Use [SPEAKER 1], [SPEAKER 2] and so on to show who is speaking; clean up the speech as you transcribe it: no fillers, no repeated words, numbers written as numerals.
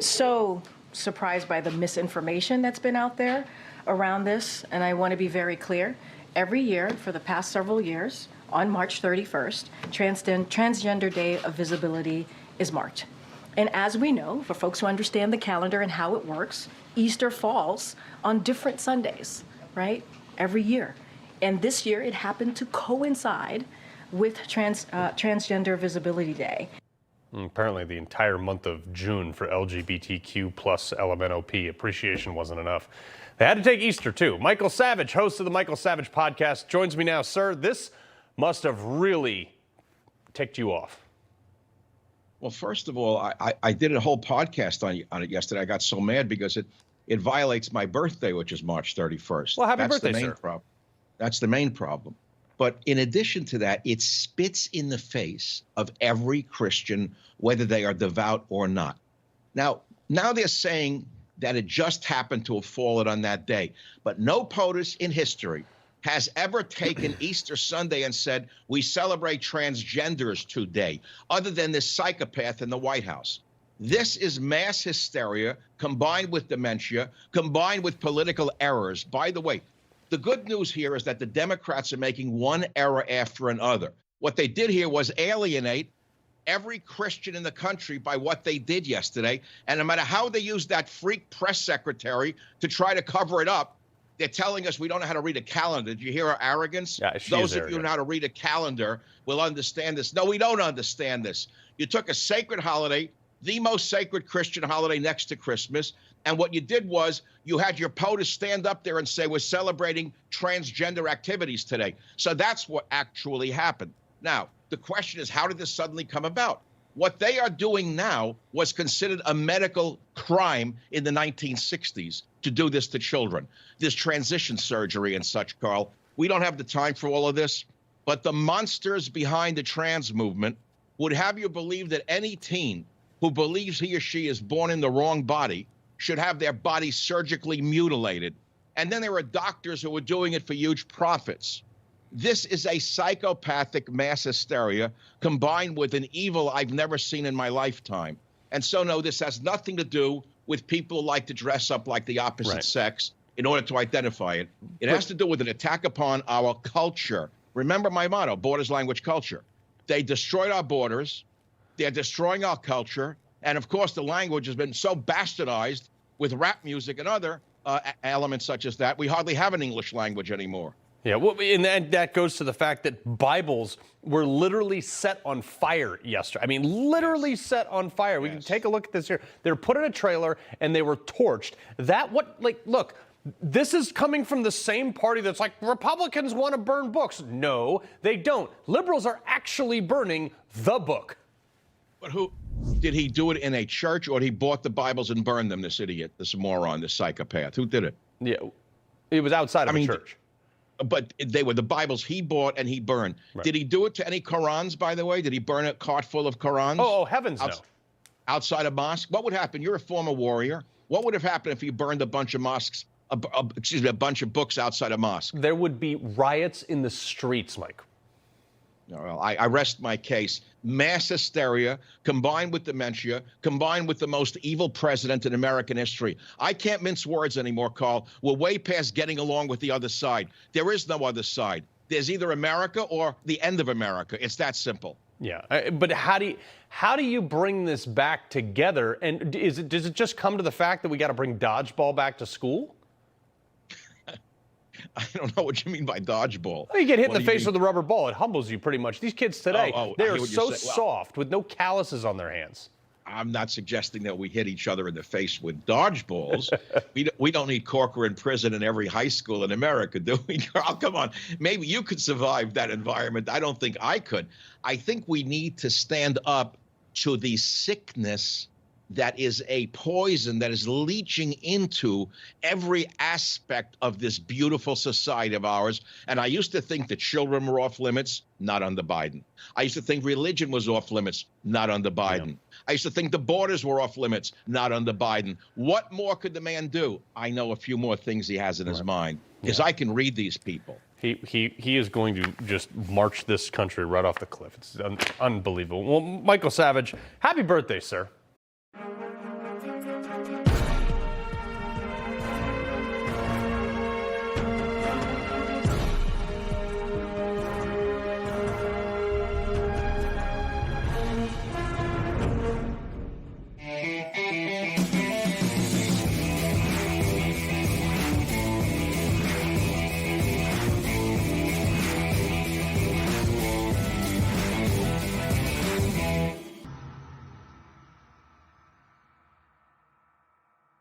[SPEAKER 1] So surprised by the misinformation that's been out there around this, and I want to be very clear. Every year for the past several years, on March 31st, Transgender Day of Visibility is marked. And as we know, for folks who understand the calendar and how it works, Easter falls on different Sundays, right? Every year. And this year it happened to coincide with Transgender Visibility Day.
[SPEAKER 2] Apparently the entire month of June for LGBTQ plus LMNOP appreciation wasn't enough. They had to take Easter too. Michael Savage, host of the Michael Savage podcast, joins me now. Sir, this must have really ticked you off.
[SPEAKER 3] Well, first of all, I did a whole podcast on it yesterday. I got so mad because it violates my birthday, which is March 31st.
[SPEAKER 2] Well, happy
[SPEAKER 3] That's
[SPEAKER 2] birthday,
[SPEAKER 3] the main
[SPEAKER 2] sir.
[SPEAKER 3] problem. That's the main problem. But in addition to that, it spits in the face of every Christian, whether they are devout or not. Now they're saying that it just happened to have fallen on that day. But no POTUS in history has ever taken Easter Sunday and said, we celebrate transgenders today, other than this psychopath in the White House. This is mass hysteria combined with dementia, combined with political errors. By the way, the good news here is that the Democrats are making one error after another. What they did here was alienate every Christian in the country by what they did yesterday. And no matter how they use that freak press secretary to try to cover it up, they're telling us we don't know how to read a calendar. Did you hear our arrogance?
[SPEAKER 2] Yeah,
[SPEAKER 3] Those of you who know how to read a calendar will understand this. No, we don't understand this. You took a sacred holiday, the most sacred Christian holiday next to Christmas, and what you did was you had your POTUS stand up there and say, we're celebrating transgender activities today. So that's what actually happened. Now, the question is, how did this suddenly come about? What they are doing now was considered a medical crime in the 1960s to do this to children, this transition surgery and such, Carl. We don't have the time for all of this, but the monsters behind the trans movement would have you believe that any teen who believes he or she is born in the wrong body should have their body surgically mutilated. And then there are doctors who are doing it for huge profits. This is a psychopathic mass hysteria combined with an evil I've never seen in my lifetime. And so, no, this has nothing to do with people who like to dress up like the opposite sex in order to identify it. It has to do with an attack upon our culture. Remember my motto, borders, language, culture. They destroyed our borders. They're destroying our culture. And of course, the language has been so bastardized with rap music and other elements such as that, we hardly have an English language anymore.
[SPEAKER 2] Yeah, well, and that goes to the fact that Bibles were literally set on fire yesterday. I mean, literally set on fire. We can take a look at this here. They were put in a trailer and they were torched. Look, this is coming from the same party that's like, Republicans want to burn books. No, they don't. Liberals are actually burning the book.
[SPEAKER 3] But who did he do it in a church, or he bought the Bibles and burned them? This idiot, this moron, this psychopath. Who did it?
[SPEAKER 2] Yeah, it was outside of a church.
[SPEAKER 3] But they were the Bibles he bought and he burned. Right. Did he do it to any Qurans, by the way? Did he burn a cart full of Qurans?
[SPEAKER 2] Oh, heavens no.
[SPEAKER 3] Outside a mosque? What would happen? You're a former warrior. What would have happened if you burned a bunch of mosques, a bunch of books outside a mosque?
[SPEAKER 2] There would be riots in the streets, Mike.
[SPEAKER 3] Well, I rest my case. Mass hysteria combined with dementia, combined with the most evil president in American history. I can't mince words anymore, Carl. We're way past getting along with the other side. There is no other side. There's either America or the end of America. It's that simple.
[SPEAKER 2] Yeah, but how do you bring this back together? And does it just come to the fact that we got to bring dodgeball back to school?
[SPEAKER 3] I don't know what you mean by dodgeball.
[SPEAKER 2] Well, you get hit in the face with a rubber ball. It humbles you pretty much. These kids today, they are so soft with no calluses on their hands.
[SPEAKER 3] I'm not suggesting that we hit each other in the face with dodgeballs. we don't need Corker in prison in every high school in America, do we, Carl? Come on. Maybe you could survive that environment. I don't think I could. I think we need to stand up to the sickness that is a poison that is leaching into every aspect of this beautiful society of ours. And I used to think that children were off limits, not under Biden. I used to think religion was off limits, not under Biden. I used to think the borders were off limits, not under Biden. What more could the man do? I know a few more things he has in his mind, because I can read these people.
[SPEAKER 2] He is going to just march this country right off the cliff. It's unbelievable. Well, Michael Savage, happy birthday, sir.